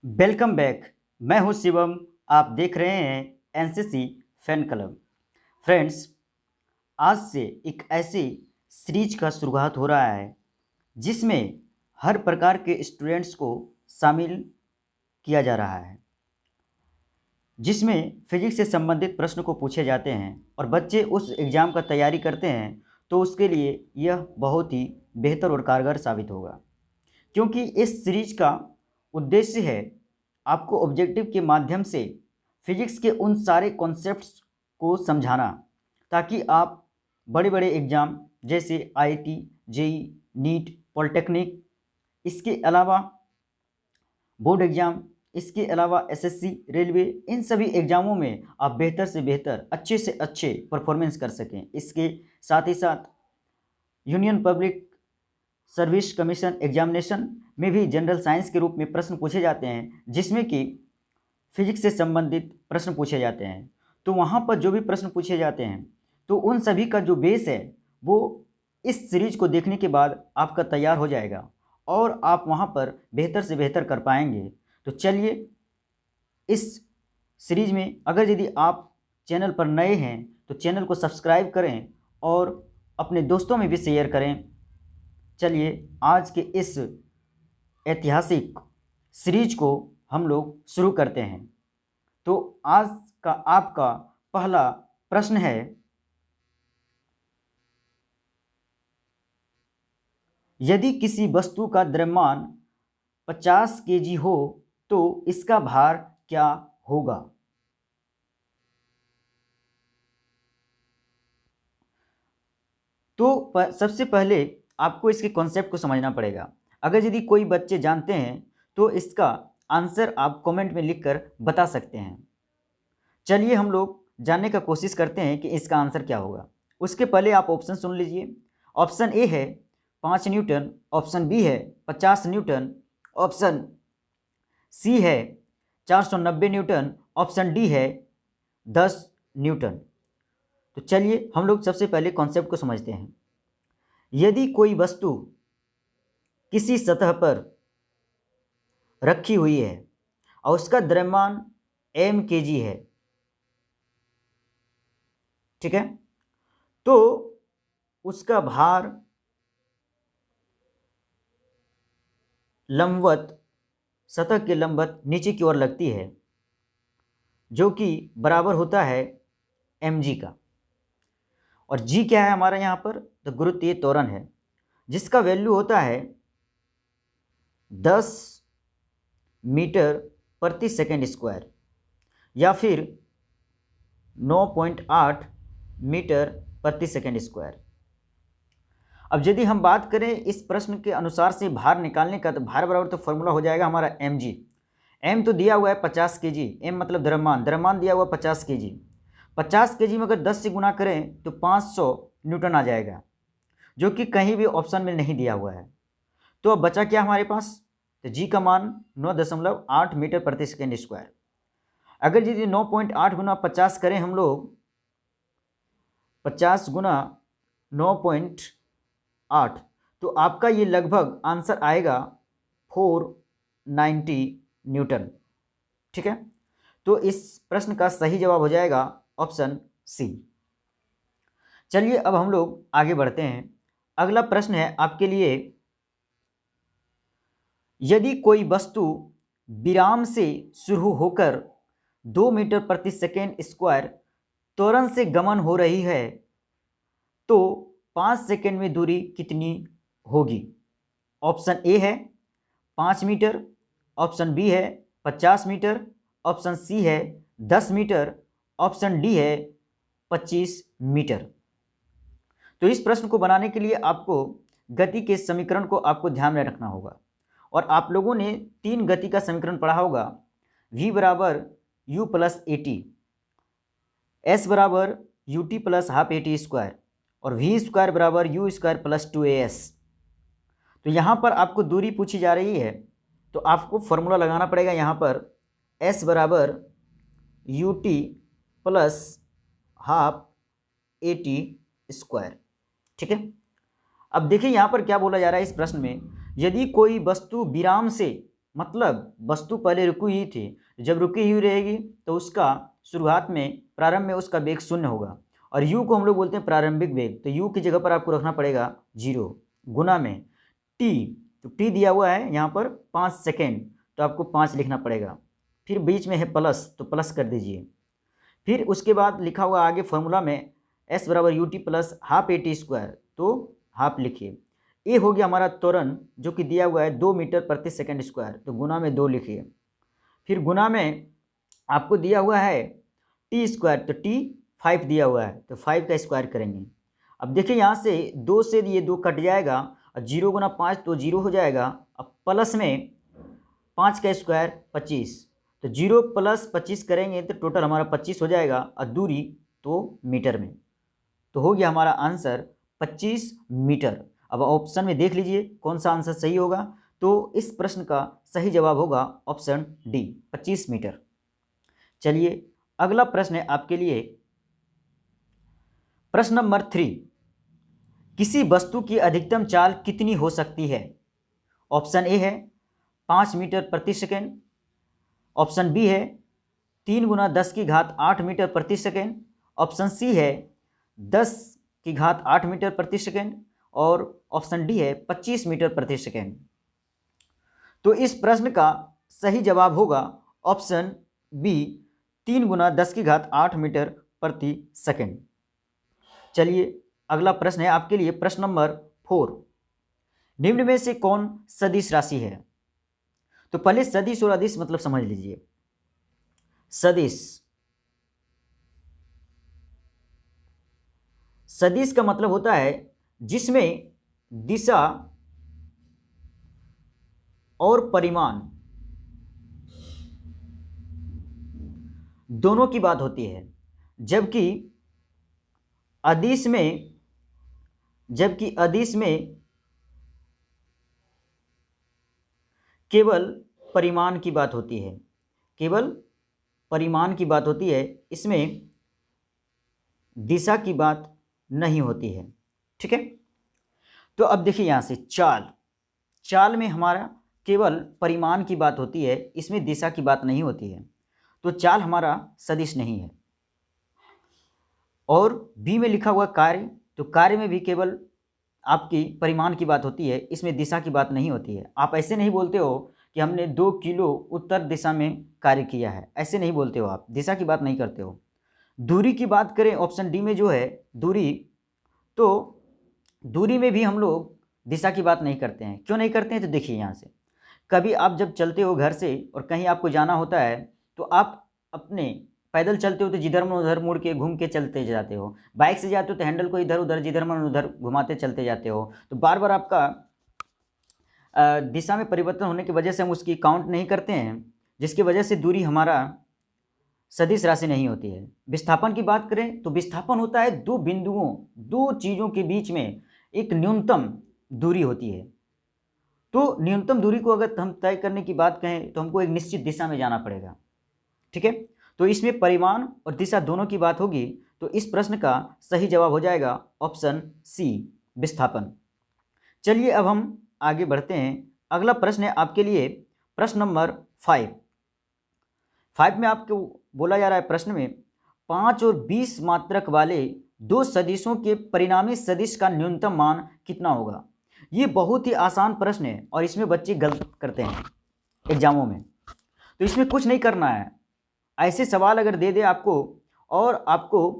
Welcome back. मैं हूं शिवम। आप देख रहे हैं एनसीसी फैन क्लब। फ्रेंड्स, आज से एक ऐसी सीरीज का शुरुआत हो रहा है जिसमें हर प्रकार के स्टूडेंट्स को शामिल किया जा रहा है, जिसमें फिजिक्स से संबंधित प्रश्न को पूछे जाते हैं और बच्चे उस एग्ज़ाम का तैयारी करते हैं। तो उसके लिए यह बहुत ही बेहतर और कारगर साबित होगा, क्योंकि इस सीरीज का उद्देश्य है आपको ऑब्जेक्टिव के माध्यम से फिजिक्स के उन सारे कॉन्सेप्ट्स को समझाना, ताकि आप बड़े बड़े एग्ज़ाम जैसे आईआईटी, जेईई, नीट, पॉलिटेक्निक, इसके अलावा बोर्ड एग्ज़ाम, इसके अलावा एसएससी, रेलवे, इन सभी एग्ज़ामों में आप बेहतर से बेहतर, अच्छे से अच्छे परफॉर्मेंस कर सकें। इसके साथ ही साथ union public service commission examination में भी जनरल साइंस के रूप में प्रश्न पूछे जाते हैं, जिसमें कि फिजिक्स से संबंधित प्रश्न पूछे जाते हैं। तो वहाँ पर जो भी प्रश्न पूछे जाते हैं, तो उन सभी का जो बेस है वो इस सीरीज को देखने के बाद आपका तैयार हो जाएगा और आप वहाँ पर बेहतर से बेहतर कर पाएंगे। तो चलिए, इस सीरीज में अगर यदि आप चैनल पर नए हैं तो चैनल को सब्सक्राइब करें और अपने दोस्तों में भी शेयर करें। चलिए, आज के इस ऐतिहासिक सीरीज को हम लोग शुरू करते हैं। तो आज का आपका पहला प्रश्न है, यदि किसी वस्तु का द्रव्यमान 50 केजी हो तो इसका भार क्या होगा? तो सबसे पहले आपको इसके कॉन्सेप्ट को समझना पड़ेगा। अगर यदि कोई बच्चे जानते हैं तो इसका आंसर आप कमेंट में लिखकर बता सकते हैं। चलिए, हम लोग जानने का कोशिश करते हैं कि इसका आंसर क्या होगा। उसके पहले आप ऑप्शन सुन लीजिए। ऑप्शन ए है 5 न्यूटन, ऑप्शन बी है 50 न्यूटन, ऑप्शन सी है 490 न्यूटन, ऑप्शन डी है 10 न्यूटन। तो चलिए, हम लोग सबसे पहले कॉन्सेप्ट को समझते हैं। यदि कोई वस्तु किसी सतह पर रखी हुई है और उसका द्रव्यमान m kg है, ठीक है, तो उसका भार लंबवत, सतह के लंबवत नीचे की ओर लगती है, जो कि बराबर होता है mg का। और g क्या है हमारा यहाँ पर? तो गुरुत्वीय त्वरण है, जिसका वैल्यू होता है 10 मीटर प्रति सेकेंड स्क्वायर, या फिर 9.8 मीटर प्रति सेकेंड स्क्वायर। अब यदि हम बात करें इस प्रश्न के अनुसार से भार निकालने का, तो भार बराबर तो फॉर्मूला हो जाएगा हमारा mg। m तो दिया हुआ है 50 kg, m मतलब द्रव्यमान, द्रव्यमान दिया हुआ 50 kg। 50 kg में अगर 10 से गुना करें तो 500 न्यूटन आ जाएगा, जो कि कहीं भी ऑप्शन में नहीं दिया हुआ है। तो अब बचा क्या हमारे पास? तो g का मान 9.8 मीटर प्रति सेकेंड स्क्वायर। अगर यदि 9.8 गुना 50 करें हम लोग, 50 गुना 9.8, तो आपका ये लगभग आंसर आएगा 490 न्यूटन। ठीक है, तो इस प्रश्न का सही जवाब हो जाएगा ऑप्शन सी। चलिए, अब हम लोग आगे बढ़ते हैं। अगला प्रश्न है आपके लिए, यदि कोई वस्तु विराम से शुरू होकर 2 मीटर प्रति सेकेंड स्क्वायर त्वरण से गमन हो रही है तो 5 सेकेंड में दूरी कितनी होगी? ऑप्शन ए है 5 मीटर, ऑप्शन बी है 50 मीटर, ऑप्शन सी है 10 मीटर, ऑप्शन डी है 25 मीटर। तो इस प्रश्न को बनाने के लिए आपको गति के समीकरण को आपको ध्यान में रखना होगा। और आप लोगों ने 3 गति का समीकरण पढ़ा होगा। v बराबर u plus a t, s बराबर u t plus half a t square, और वी स्क्वायर बराबर यू स्क्वायर प्लस 2as। तो यहाँ पर आपको दूरी पूछी जा रही है, तो आपको फॉर्मूला लगाना पड़ेगा यहाँ पर, s बराबर u t plus half a t square. ठीक है, अब देखिए यहाँ पर क्या बोला जा रहा है इस प्रश्न में, यदि कोई वस्तु विराम से मतलब वस्तु पहले रुकी हुई थी, जब रुकी हुई रहेगी तो उसका शुरुआत में प्रारंभ में उसका वेग 0 होगा और u को हम लोग बोलते हैं प्रारंभिक वेग, तो u की जगह पर आपको रखना पड़ेगा 0 गुना में t, तो t दिया हुआ है यहाँ पर 5 सेकेंड, तो आपको 5 लिखना पड़ेगा। फिर बीच में है प्लस, तो प्लस कर दीजिए। फिर उसके बाद लिखा हुआ आगे फॉर्मूला में s बराबर u t plus half a t square, तो हाफ लिखिए। ए हो गया हमारा त्वरण जो कि दिया हुआ है 2 मीटर प्रति सेकंड स्क्वायर, तो गुना में 2 लिखिए। फिर गुना में आपको दिया हुआ है टी स्क्वायर, तो टी 5 दिया हुआ है, तो 5 का स्क्वायर करेंगे। अब देखिए यहाँ से 2 से ये 2 कट जाएगा और 0 गुना 5 तो 0 हो जाएगा। अब प्लस में 5 का स्क्वायर 25, तो 0 प्लस 25 करेंगे तो टोटल हमारा 25 हो जाएगा और दूरी तो मीटर में, तो हो गया हमारा आंसर 25 मीटर। अब ऑप्शन में देख लीजिए कौन सा आंसर सही होगा, तो इस प्रश्न का सही जवाब होगा ऑप्शन डी 25 मीटर। चलिए अगला प्रश्न है आपके लिए, प्रश्न नंबर 3, किसी वस्तु की अधिकतम चाल कितनी हो सकती है? ऑप्शन ए है 5 मीटर प्रति सेकेंड, ऑप्शन बी है 3 गुना 10 की घात 8 मीटर प्रति सेकेंड, ऑप्शन सी है 10 की घात 8 मीटर प्रति सेकेंड और ऑप्शन डी है 25 मीटर प्रति सेकेंड। तो इस प्रश्न का सही जवाब होगा ऑप्शन बी 3 गुना 10 की घात 8 मीटर प्रति सेकेंड। चलिए अगला प्रश्न है आपके लिए, प्रश्न नंबर 4, निम्न में से कौन सदिश राशि है? तो पहले सदिश और अदिश मतलब समझ लीजिए। सदिश, सदिश का मतलब होता है जिसमें दिशा और परिमाण दोनों की बात होती है, जबकि अदिश में केवल परिमाण की बात होती है, केवल परिमाण की बात होती है, इसमें दिशा की बात नहीं होती है। ठीक है, तो अब देखिए यहाँ से चाल में हमारा केवल परिमाण की बात होती है, इसमें दिशा की बात नहीं होती है, तो चाल हमारा सदिश नहीं है। और बी में लिखा हुआ कार्य, तो कार्य में भी केवल आपकी परिमाण की बात होती है, इसमें दिशा की बात नहीं होती है। आप ऐसे नहीं बोलते हो कि हमने 2 किलो उत्तर दिशा में कार्य किया है, ऐसे नहीं बोलते हो आप, दिशा की बात नहीं करते हो। दूरी की बात करें ऑप्शन डी में जो है दूरी, तो दूरी में भी हम लोग दिशा की बात नहीं करते हैं। क्यों नहीं करते हैं? तो देखिए यहाँ से, कभी आप जब चलते हो घर से और कहीं आपको जाना होता है, तो आप अपने पैदल चलते हो तो जिधर मन उधर मुड़ के घूम के चलते जाते हो, बाइक से जाते हो तो हैंडल को इधर उधर जिधर मन उधर घुमाते चलते जाते हो, तो बार बार आपका दिशा में परिवर्तन होने की वजह से हम उसकी काउंट नहीं करते हैं, जिसकी वजह से दूरी हमारा सदिश राशि नहीं होती है। विस्थापन की बात करें तो विस्थापन होता है दो बिंदुओं, दो चीज़ों के बीच में एक न्यूनतम दूरी होती है। तो न्यूनतम दूरी को अगर हम तय करने की बात कहें तो हमको एक निश्चित दिशा में जाना पड़ेगा। ठीक है, तो इसमें परिमाण और दिशा दोनों की बात होगी, तो इस प्रश्न का सही जवाब हो जाएगा ऑप्शन सी विस्थापन। चलिए अब हम आगे बढ़ते हैं। अगला प्रश्न है आपके लिए प्रश्न नंबर 5 में आपको बोला जा रहा है प्रश्न में 5 और 20 मात्रक वाले दो सदिशों के परिणामी सदिश का न्यूनतम मान कितना होगा? ये बहुत ही आसान प्रश्न है और इसमें बच्चे गलत करते हैं एग्जामों में। तो इसमें कुछ नहीं करना है, ऐसे सवाल अगर दे दे आपको और आपको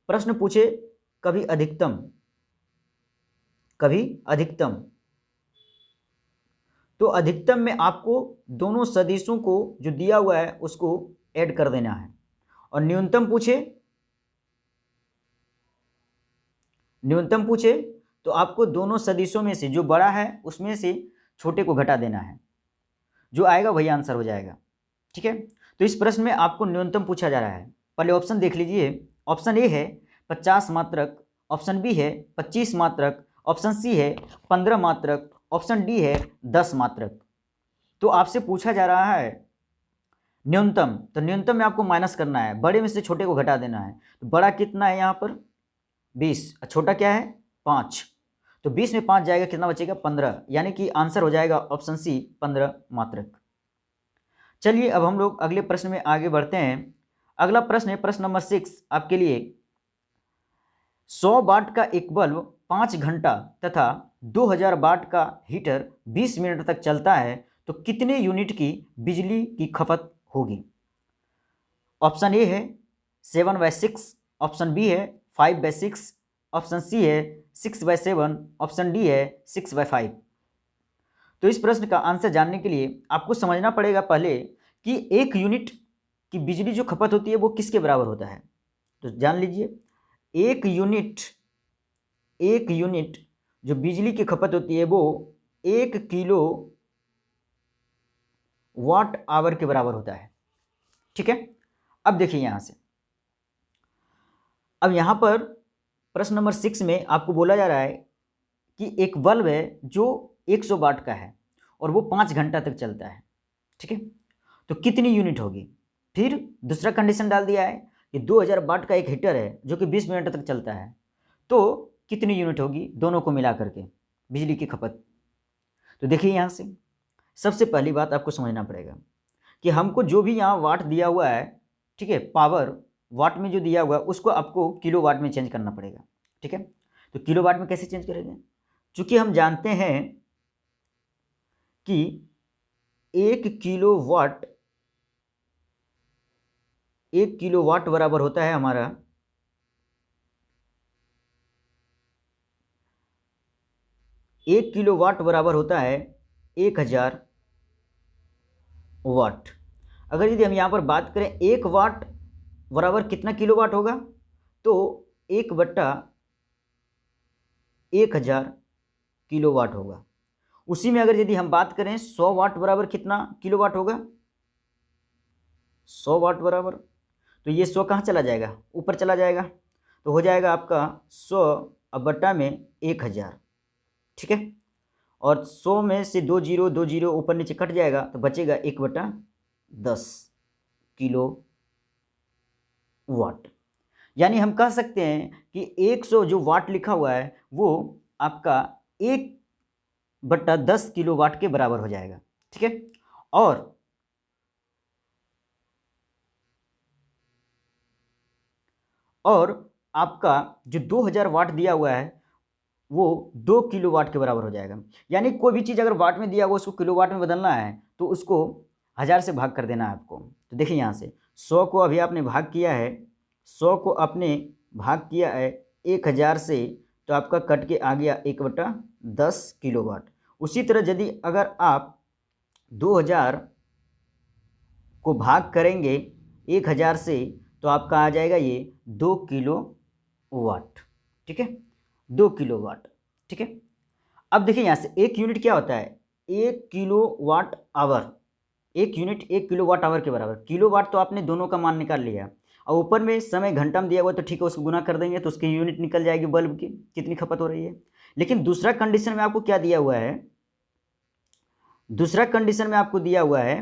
प्रश्न पूछे कभी अधिकतम तो अधिकतम में आपको दोनों सदिशों को जो दिया हुआ है उसको ऐड कर देना है, और न्यूनतम पूछे तो आपको दोनों सदिशों में से जो बड़ा है उसमें से छोटे को घटा देना है, जो आएगा वही आंसर हो जाएगा। ठीक है, तो इस प्रश्न में आपको न्यूनतम पूछा जा रहा है। पहले ऑप्शन देख लीजिए, ऑप्शन ए है 50 मात्रक, ऑप्शन बी है 25 मात्रक, ऑप्शन सी है 15 मात्रक, ऑप्शन डी है 10 मात्रक। तो आपसे पूछा जा रहा है न्यूनतम, तो न्यूनतम में आपको माइनस करना है, बड़े में से छोटे को घटा देना है। तो बड़ा कितना है यहाँ पर 20, छोटा क्या है 5, तो 20 में 5 जाएगा, कितना बचेगा 15, यानी कि आंसर हो जाएगा ऑप्शन सी 15 मात्रक। चलिए अब हम लोग अगले प्रश्न में आगे बढ़ते हैं। अगला प्रश्न है प्रश्न नंबर 6 आपके लिए। 100 वाट का एक बल्ब 5 घंटा तथा 2000 वाट का हीटर 20 मिनट तक चलता है तो कितने यूनिट की बिजली की खपत होगी? ऑप्शन ए है 7/6, ऑप्शन बी है 5/6, ऑप्शन सी है 6/7, ऑप्शन डी है 6/5। तो इस प्रश्न का आंसर जानने के लिए आपको समझना पड़ेगा पहले कि एक यूनिट की बिजली जो खपत होती है वो किसके बराबर होता है। तो जान लीजिए, एक यूनिट जो बिजली की खपत होती है वो 1 किलो वाट आवर के बराबर होता है। ठीक है, अब देखिए यहां से, अब यहां पर प्रश्न नंबर 6 में आपको बोला जा रहा है कि एक बल्ब है जो 100 वाट का है और वो 5 घंटा तक चलता है। ठीक है, तो कितनी यूनिट होगी? फिर दूसरा कंडीशन डाल दिया है कि 2000 वाट का एक हीटर है जो कि 20 मिनट तक चलता है, तो कितनी यूनिट होगी दोनों को मिला करके बिजली की खपत? तो देखिए यहाँ से सबसे पहली बात आपको समझना पड़ेगा कि हमको जो भी यहाँ वाट दिया हुआ है, ठीक है, पावर वाट में जो दिया हुआ है उसको आपको किलो वाट में चेंज करना पड़ेगा। ठीक है, तो किलो वाट में कैसे चेंज करेंगे? चूंकि हम जानते हैं कि 1 किलो वाट बराबर होता है हमारा 1 किलो वाट बराबर होता है 1000 वाट। अगर यदि हम यहाँ पर बात करें 1 वाट बराबर कितना किलो वाट होगा, तो 1/1000 किलो वाट होगा। उसी में अगर यदि हम बात करें 100 वाट बराबर कितना किलो वाट होगा, 100 वाट बराबर, तो ये 100 कहाँ चला जाएगा? ऊपर चला जाएगा, तो हो जाएगा आपका 100 अब बट्टा में 1000। ठीक है, और 100 में से 2 जीरो ऊपर नीचे कट जाएगा तो बचेगा 1/10 किलो वाट। यानी हम कह सकते हैं कि 100 जो वाट लिखा हुआ है वो आपका 1/10 किलो वाट के बराबर हो जाएगा। ठीक है, और आपका जो 2000 वाट दिया हुआ है वो 2 किलो वाट के बराबर हो जाएगा। यानी कोई भी चीज़ अगर वाट में दिया हुआ उसको किलो वाट में बदलना है तो उसको 1000 से भाग कर देना है आपको। तो देखिए यहाँ से 100 को अभी आपने भाग किया है, 100 को आपने भाग किया है 1000 से, तो आपका कट के आ गया 1/10 किलो वाट। उसी तरह यदि अगर आप 2000 को भाग करेंगे 1000 से तो आपका आ जाएगा ये 2 किलो वाट। ठीक है, 2 किलो वाट। ठीक है, अब देखिए यहाँ से एक यूनिट क्या होता है? 1 किलो वाट आवर। एक यूनिट 1 किलो वाट आवर के बराबर। किलो वाट तो आपने दोनों का मान निकाल लिया, और ऊपर में समय घंटा में दिया हुआ तो ठीक है, उसको गुना कर देंगे तो उसकी यूनिट निकल जाएगी बल्ब की कितनी खपत हो रही है। लेकिन दूसरा कंडीशन में आपको क्या दिया हुआ है? दूसरा कंडीशन में आपको दिया हुआ है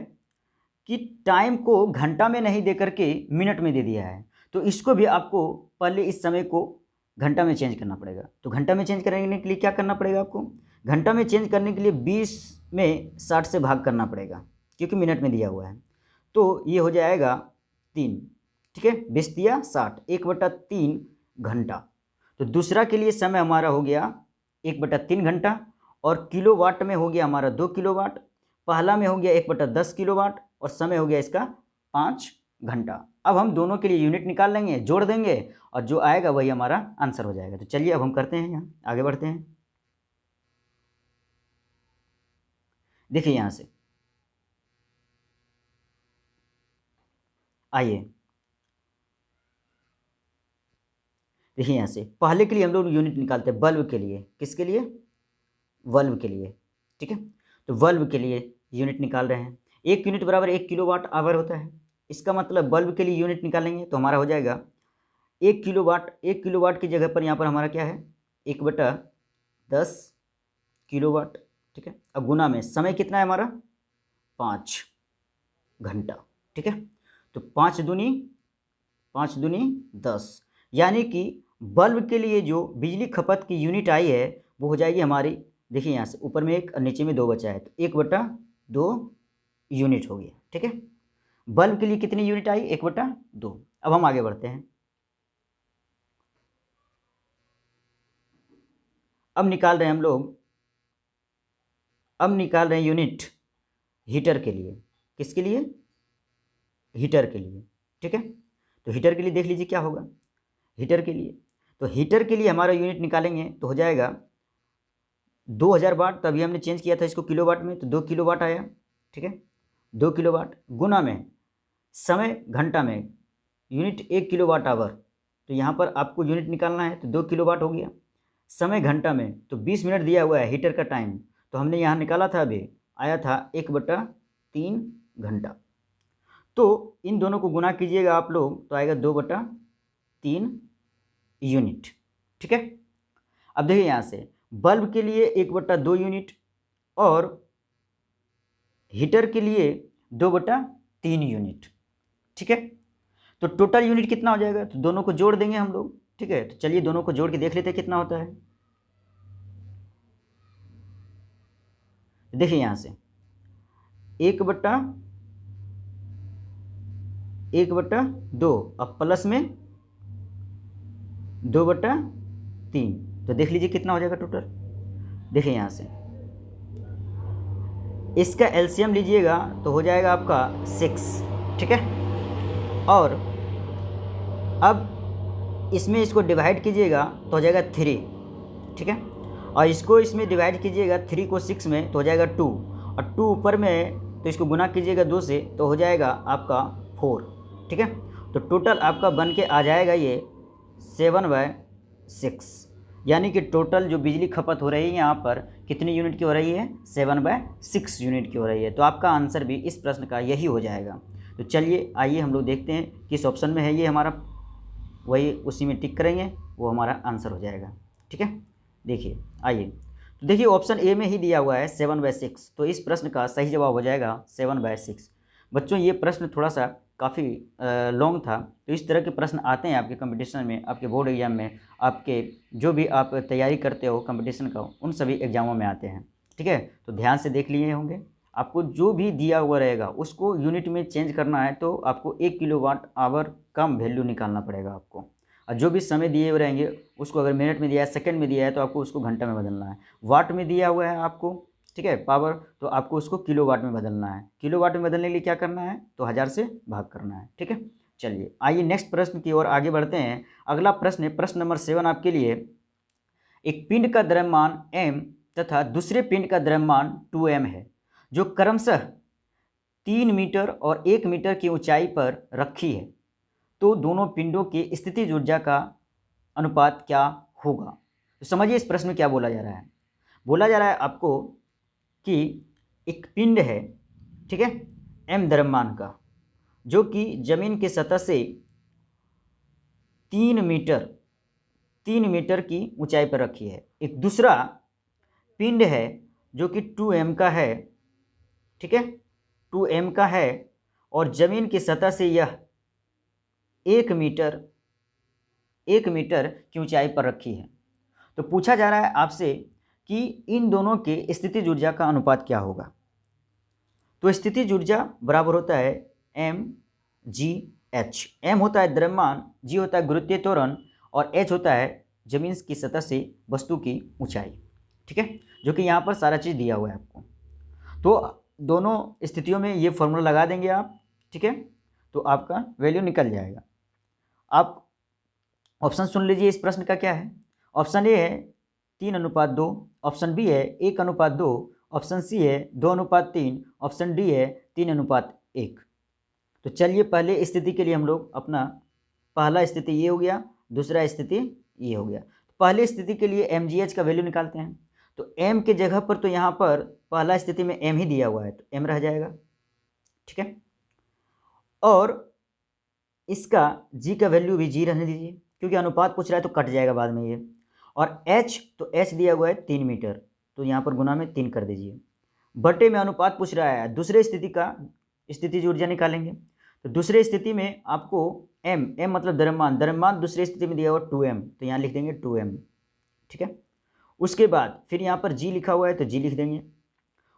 कि टाइम को घंटा में नहीं दे करके मिनट में दे दिया है, तो इसको भी आपको पहले इस समय को घंटा में चेंज करना पड़ेगा। तो घंटा में चेंज करने के लिए क्या करना पड़ेगा आपको? घंटा में चेंज करने के लिए 20 में 60 से भाग करना पड़ेगा क्योंकि मिनट में दिया हुआ है, तो ये हो जाएगा 3। ठीक है, 20 दिया 60, 1/3 घंटा। तो दूसरा के लिए समय हमारा हो गया 1/3 घंटा, और किलो वाट में हो गया हमारा 2 किलो वाट। पहला में हो गया 1/10 किलो वाट और समय हो गया इसका 5 घंटा। अब हम दोनों के लिए यूनिट निकाल लेंगे, जोड़ देंगे, और जो आएगा वही हमारा आंसर हो जाएगा। तो चलिए अब हम करते हैं, यहाँ आगे बढ़ते हैं। देखिए यहाँ से आइए, देखिए यहाँ से पहले के लिए हम लोग यूनिट निकालते हैं बल्ब के लिए। किसके लिए? बल्ब के लिए। ठीक है, तो बल्ब के लिए यूनिट निकाल रहे हैं। 1 यूनिट बराबर 1 किलो वाट आवर होता है। इसका मतलब बल्ब के लिए यूनिट निकालेंगे तो हमारा हो जाएगा 1 किलो वाट। 1 किलो वाट की जगह पर यहाँ पर हमारा क्या है? 1/10 किलो वाट। ठीक है, अब गुना में समय कितना है हमारा? 5 घंटा। ठीक है, तो 5 दूनी 10, यानी कि बल्ब के लिए जो बिजली खपत की यूनिट आई है वो हो जाएगी हमारी, देखिए यहाँ से ऊपर में 1 और नीचे में 2 बचा है, तो 1/2 यूनिट हो गया। ठीक है, बल्ब के लिए कितनी यूनिट आई, 1/2। अब हम आगे बढ़ते हैं। अब निकाल रहे हैं हम लोग, अब निकाल रहे हैं यूनिट हीटर के लिए। किसके लिए, हीटर के लिए। ठीक है, तो हीटर के लिए देख लीजिए क्या होगा। हीटर के लिए, तो हीटर के लिए हमारा यूनिट निकालेंगे तो हो जाएगा 2000 वाट। तभी हमने चेंज किया था इसको किलोवाट में, तो 2 किलोवाट आया। ठीक है, 2 किलोवाट गुना में समय घंटा में, यूनिट 1 किलोवाट आवर, तो यहाँ पर आपको यूनिट निकालना है तो 2 किलोवाट हो गया। समय घंटा में तो 20 मिनट दिया हुआ है हीटर का टाइम, तो हमने यहाँ निकाला था, अभी आया था 1/3 घंटा। तो इन दोनों को गुना कीजिएगा आप लोग तो आएगा 2/3 यूनिट। ठीक है, अब देखिए यहाँ से बल्ब के लिए 1/2 यूनिट और हीटर के लिए 2/3 यूनिट। ठीक है, तो टोटल यूनिट कितना हो जाएगा, तो दोनों को जोड़ देंगे हम लोग। ठीक है, तो चलिए दोनों को जोड़ के देख लेते हैं कितना होता है। देखिए यहाँ से 1/2 अब प्लस में 2/3, तो देख लीजिए कितना हो जाएगा टोटल। देखिए यहाँ से इसका एलसीएम लीजिएगा तो हो जाएगा आपका 6। ठीक है, और अब इसमें इसको डिवाइड कीजिएगा तो हो जाएगा 3। ठीक है, और इसको इसमें डिवाइड कीजिएगा 3 को 6 में तो हो जाएगा 2, और 2 ऊपर में तो इसको गुना कीजिएगा 2 से तो हो जाएगा आपका 4। ठीक है, तो टोटल आपका बन के आ जाएगा ये 7/6, यानी कि टोटल जो बिजली खपत हो रही है यहाँ पर कितनी यूनिट की हो रही है, 7/6 यूनिट की हो रही है। तो आपका आंसर भी इस प्रश्न का यही हो जाएगा। तो चलिए आइए हम लोग देखते हैं किस ऑप्शन में है ये हमारा, वही उसी में टिक करेंगे, वो हमारा आंसर हो जाएगा। ठीक है, देखिए आइए, तो देखिए ऑप्शन ए में ही दिया हुआ है 7/6, तो इस प्रश्न का सही जवाब हो जाएगा 7/6। बच्चों ये प्रश्न थोड़ा सा काफ़ी लॉन्ग था, तो इस तरह के प्रश्न आते हैं आपके कंपटीशन में, आपके बोर्ड एग्जाम में, आपके जो भी आप तैयारी करते हो कंपटीशन का, उन सभी एग्जामों में आते हैं। ठीक है, तो ध्यान से देख लिए होंगे। आपको जो भी दिया हुआ रहेगा उसको यूनिट में चेंज करना है, तो आपको 1 किलोवाट आवर का वैल्यू निकालना पड़ेगा आपको, और जो भी समय दिए हुए रहेंगे उसको अगर मिनट में दिया है, सेकंड में दिया है, तो आपको उसको घंटा में बदलना है। वाट में दिया हुआ है आपको, ठीक है, पावर, तो आपको उसको किलोवाट में बदलना है। किलोवाट में बदलने के लिए क्या करना है, तो 1000 से भाग करना है। ठीक है, चलिए आइए नेक्स्ट प्रश्न की ओर आगे बढ़ते हैं। अगला प्रश्न है प्रश्न नंबर 7 आपके लिए। एक पिंड का द्रव्यमान m तथा दूसरे पिंड का द्रव्यमान 2m है, जो क्रमशः 3 मीटर और 1 मीटर की ऊंचाई पर रखी है, तो दोनों पिंडों की स्थितिज ऊर्जा का अनुपात क्या होगा। तो समझिए इस प्रश्न में क्या बोला जा रहा है। बोला जा रहा है आपको कि एक पिंड है, ठीक है, m द्रव्यमान का, जो कि जमीन की सतह से 3 मीटर की ऊंचाई पर रखी है। एक दूसरा पिंड है जो कि 2m का है, ठीक है, 2m का है, और जमीन की सतह से यह 1 मीटर की ऊंचाई पर रखी है। तो पूछा जा रहा है आपसे कि इन दोनों के स्थितिज ऊर्जा का अनुपात क्या होगा। तो स्थितिज ऊर्जा बराबर होता है mgh। m होता है द्रव्यमान, g होता है गुरुत्वीय त्वरण, और h होता है जमीन की सतह से वस्तु की ऊंचाई। ठीक है, जो कि यहाँ पर सारा चीज़ दिया हुआ है आपको। तो दोनों स्थितियों में ये फॉर्मूला लगा देंगे आप, ठीक है, तो आपका वैल्यू निकल जाएगा। आप ऑप्शन सुन लीजिए इस प्रश्न का क्या है। ऑप्शन ए है 3:2, ऑप्शन बी है 1:2, ऑप्शन सी है 2:3, ऑप्शन डी है 3:1। तो चलिए पहले स्थिति के लिए हम लोग अपना पहला स्थिति ये हो गया, दूसरा स्थिति ये हो गया। तो पहली स्थिति के लिए mgh का वैल्यू निकालते हैं। तो m के जगह पर तो यहाँ पर पहला स्थिति में m ही दिया हुआ है, तो m रह जाएगा, ठीक है, और इसका g का वैल्यू भी g रहने दीजिए, क्योंकि अनुपात पूछ रहा है तो कट जाएगा बाद में ये। और h, तो h दिया हुआ है 3 मीटर, तो यहाँ पर गुना में 3 कर दीजिए। बटे में अनुपात पूछ रहा है, दूसरे स्थिति का स्थितिज ऊर्जा निकालेंगे। तो दूसरे स्थिति में आपको m मतलब द्रव्यमान दूसरी स्थिति में दिया हुआ 2m, तो यहाँ लिख देंगे 2m, ठीक है। उसके बाद फिर यहाँ पर g लिखा हुआ है तो g लिख देंगे।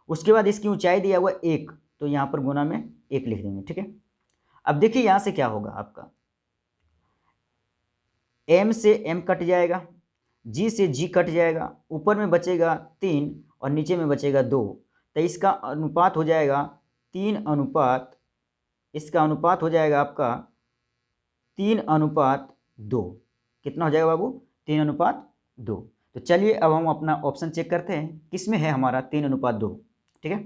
उसके बाद इसकी ऊंचाई दिया हुआ 1, तो यहाँ पर गुना में 1 लिख देंगे। ठीक है, अब देखिए यहाँ से क्या होगा आपका, m से m कट जाएगा, g से g कट जाएगा, ऊपर में बचेगा 3 और नीचे में बचेगा 2, तो इसका अनुपात हो जाएगा 3:, इसका अनुपात हो जाएगा आपका 3:2। कितना हो जाएगा बाबू? 3:2। तो चलिए अब हम अपना ऑप्शन चेक करते हैं, किस में है हमारा 3:2। ठीक है,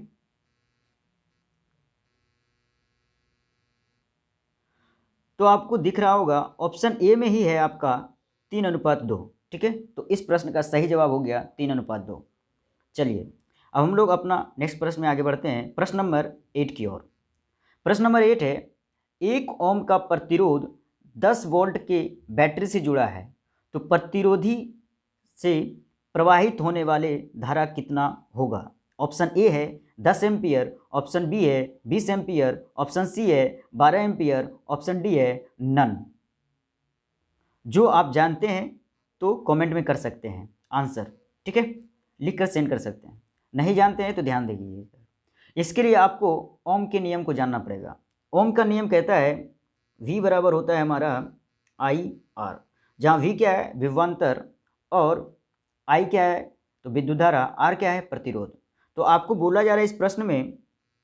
तो आपको दिख रहा होगा ऑप्शन ए में ही है आपका 3:2। ठीक है, तो इस प्रश्न का सही जवाब हो गया 3:2। चलिए अब हम लोग अपना नेक्स्ट प्रश्न में आगे बढ़ते हैं, प्रश्न नंबर 8 की ओर। प्रश्न नंबर 8 है, 1 ओम का प्रतिरोध 10 वोल्ट के बैटरी से जुड़ा है, तो प्रतिरोधी से प्रवाहित होने वाले धारा कितना होगा? ऑप्शन ए है 10 एम्पियर, ऑप्शन बी है 20 एम्पियर, ऑप्शन सी है 12 एम्पियर, ऑप्शन डी है नन। जो आप जानते हैं तो कमेंट में कर सकते हैं आंसर। ठीक है, लिख कर सेंड कर सकते हैं, नहीं जानते हैं तो ध्यान दीजिए। इसके लिए आपको ओम के नियम को जानना पड़ेगा। ओम का नियम कहता है V बराबर होता है हमारा IR, जहाँ V क्या है? विभवांतर, और I क्या है? तो विद्युत धारा, R क्या है? प्रतिरोध। तो आपको बोला जा रहा है इस प्रश्न में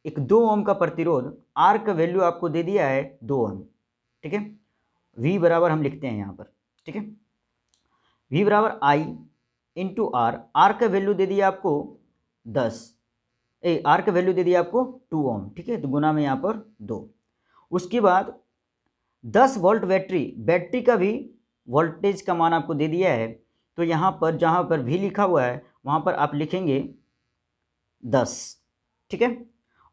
एक 2 ओम का प्रतिरोध, R का वैल्यू आपको दे दिया है 2 ओम। ठीक है, V बराबर हम लिखते हैं यहाँ पर। ठीक है, V बराबर I इंटू R, R का वैल्यू दे दिया आपको 10, R का वैल्यू दे दिया आपको 2 ओम। ठीक है, तो गुना में यहाँ पर 2। उसके बाद 10 वोल्ट बैटरी का भी वोल्टेज का मान आपको दे दिया है, तो यहाँ पर जहाँ पर भी लिखा हुआ है वहाँ पर आप लिखेंगे 10। ठीक है,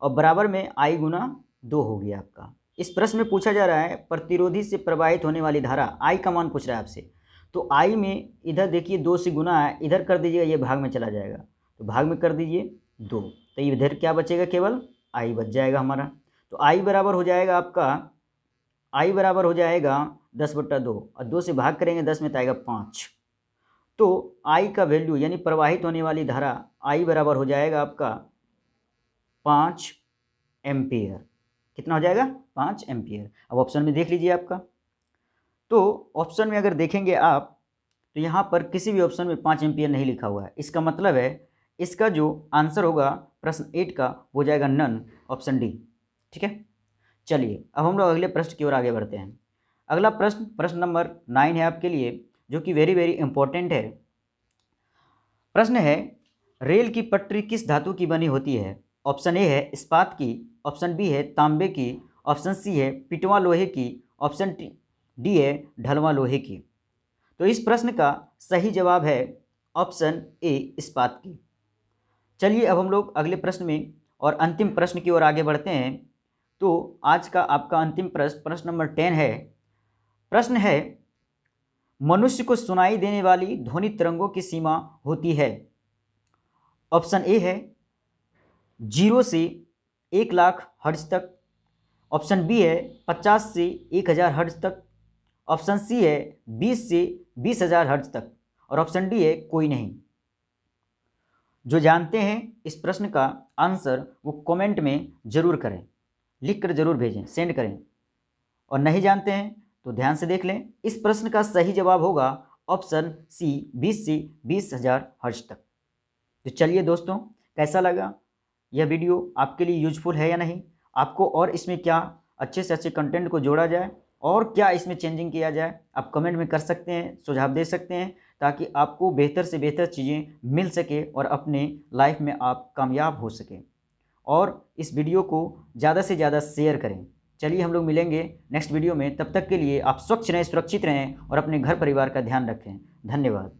और बराबर में I गुना 2 हो गया आपका। इस प्रश्न में पूछा जा रहा है प्रतिरोधी से प्रवाहित होने वाली धारा, I का मान पूछ रहा है आपसे। तो I में इधर देखिए 2 से गुना है, इधर कर दीजिएगा, ये भाग में चला जाएगा, तो भाग में कर दीजिए 2, तो इधर क्या बचेगा? केवल I बच जाएगा हमारा। तो I बराबर हो जाएगा आपका, I बराबर हो जाएगा 10/2, और 2 से भाग करेंगे 10 में तो आएगा 5। तो I का वैल्यू यानी प्रवाहित होने वाली धारा I बराबर हो जाएगा आपका 5 एम्पियर। कितना हो जाएगा? 5 एम्पियर। अब ऑप्शन में देख लीजिए आपका, तो ऑप्शन में अगर देखेंगे आप तो यहाँ पर किसी भी ऑप्शन में 5 एम्पियर नहीं लिखा हुआ है। इसका मतलब है इसका जो आंसर होगा प्रश्न 8 का हो जाएगा नन, ऑप्शन डी। ठीक है, चलिए अब हम लोग अगले प्रश्न की ओर आगे बढ़ते हैं। अगला प्रश्न, प्रश्न नंबर 9 है आपके लिए, जो कि वेरी वेरी इंपॉर्टेंट है। प्रश्न है, रेल की पटरी किस धातु की बनी होती है? ऑप्शन ए है इस्पात की, ऑप्शन बी है तांबे की, ऑप्शन सी है पिटवा लोहे की, ऑप्शन डी है ढलवा लोहे की। तो इस प्रश्न का सही जवाब है ऑप्शन ए इस्पात की। चलिए अब हम लोग अगले प्रश्न में और अंतिम प्रश्न की ओर आगे बढ़ते हैं। तो आज का आपका अंतिम प्रश्न, प्रश्न नंबर 10 है। प्रश्न है, मनुष्य को सुनाई देने वाली ध्वनि तरंगों की सीमा होती है। ऑप्शन ए है 0 से 1 लाख हर्ट्ज तक, ऑप्शन बी है 50 से 1000 हर्ट्ज तक, ऑप्शन सी है 20 से 20,000 हर्ट्ज तक, और ऑप्शन डी है कोई नहीं। जो जानते हैं इस प्रश्न का आंसर वो कमेंट में ज़रूर करें, लिख कर ज़रूर भेजें, सेंड करें, और नहीं जानते हैं तो ध्यान से देख लें। इस प्रश्न का सही जवाब होगा ऑप्शन सी 20 से 20,000 हर्ट्ज तक। तो चलिए दोस्तों, कैसा लगा यह वीडियो? आपके लिए यूजफुल है या नहीं? आपको और इसमें क्या अच्छे से अच्छे कंटेंट को जोड़ा जाए और क्या इसमें चेंजिंग किया जाए, आप कमेंट में कर सकते हैं, सुझाव दे सकते हैं, ताकि आपको बेहतर से बेहतर चीज़ें मिल सके और अपने लाइफ में आप कामयाब हो सकें। और इस वीडियो को ज़्यादा से ज़्यादा शेयर करें। चलिए हम लोग मिलेंगे नेक्स्ट वीडियो में, तब तक के लिए आप स्वच्छ रहें, सुरक्षित रहें और अपने घर परिवार का ध्यान रखें। धन्यवाद।